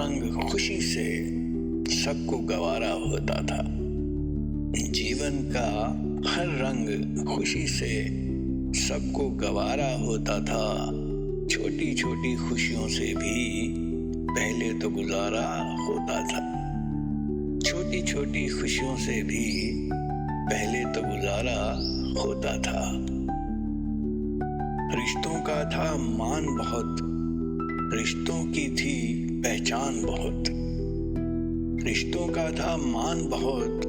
रंग खुशी से सबको गवारा होता था। जीवन का हर रंग खुशी से सबको गवारा होता था। छोटी छोटी खुशियों से भी पहले तो गुजारा होता था। छोटी छोटी खुशियों से भी पहले तो गुजारा होता था। रिश्तों का था मान बहुत, रिश्तों की थी पहचान बहुत। रिश्तों का था मान बहुत,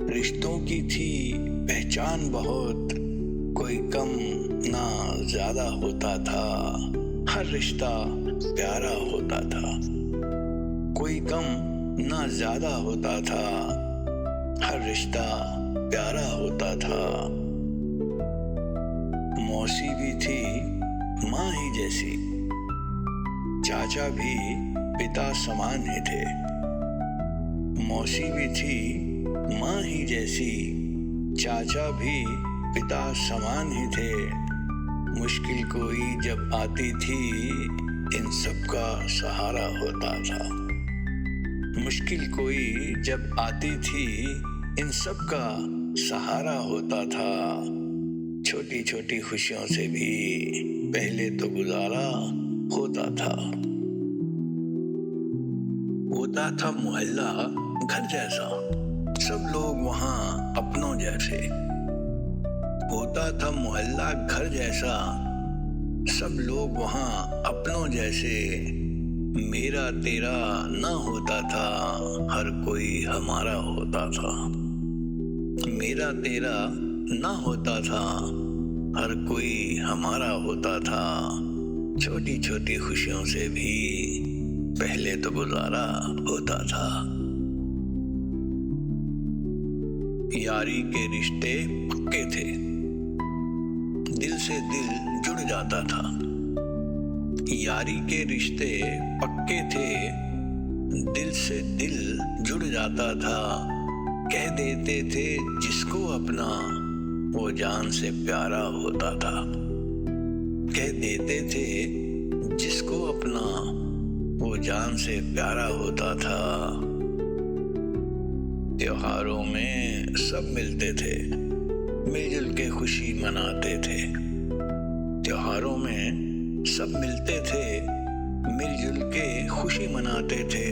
रिश्तों की थी पहचान बहुत। कोई कम ना ज्यादा होता था, हर रिश्ता प्यारा होता था। कोई कम ना ज्यादा होता था, हर रिश्ता प्यारा होता था। मौसी भी थी माँ ही जैसी, चाचा भी पिता समान ही थे। मौसी भी थी माँ ही जैसी, चाचा भी पिता समान ही थे। मुश्किल कोई जब आती थी, इन सब का सहारा होता था। मुश्किल कोई जब आती थी, इन सब का सहारा होता था। छोटी छोटी खुशियों से भी पहले तो गुजारा होता था। होता था मोहल्ला घर जैसा, सब लोग वहाँ अपनों जैसे। होता था मोहल्ला घर जैसा, सब लोग वहाँ अपनों जैसे। मेरा तेरा ना होता था, हर कोई हमारा होता था। मेरा तेरा ना होता था, हर कोई हमारा होता था। छोटी छोटी खुशियों से भी पहले तो गुजारा होता था। यारी के रिश्ते पक्के थे, दिल से दिल जुड़ जाता था। यारी के रिश्ते पक्के थे, दिल से दिल जुड़ जाता था। कह देते थे जिसको अपना, वो जान से प्यारा होता था। कह देते थे जिसको अपना, वो जान से प्यारा होता था। त्योहारों में सब मिलते थे, मिलजुल के खुशी मनाते थे। त्योहारों में सब मिलते थे, मिलजुल के खुशी मनाते थे।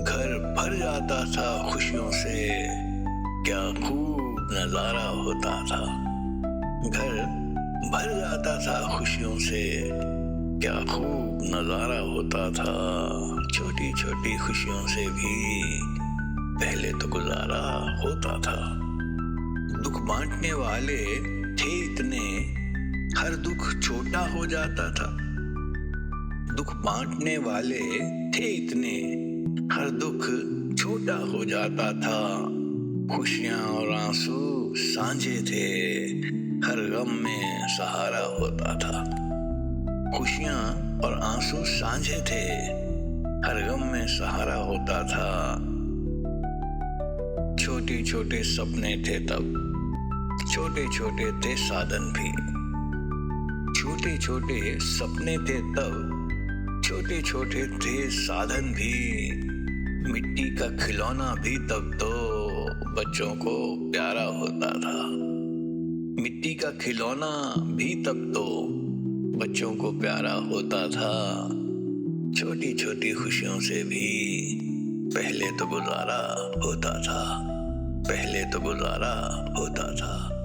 घर भर जाता था खुशियों से, क्या खूब नजारा होता था। घर भर जाता था खुशियों से, क्या खूब नजारा होता था। छोटी छोटी खुशियों से भी पहले तो गुजारा होता था। दुख बांटने वाले थे इतने, हर दुख छोटा हो जाता था। दुख बांटने वाले थे इतने, हर दुख छोटा हो जाता था। खुशियां और आंसू साझे थे, हर गम में सहारा होता था। खुशियां और आंसू साझे थे, हर गम में सहारा होता था। छोटे छोटे सपने थे तब, छोटे छोटे थे साधन भी। छोटे छोटे सपने थे तब, छोटे छोटे थे साधन भी। मिट्टी का खिलौना भी तब तो बच्चों को प्यारा होता था। मिट्टी का खिलौना भी तब तो बच्चों को प्यारा होता था। छोटी छोटी खुशियों से भी पहले तो गुजारा होता था। पहले तो गुजारा होता था।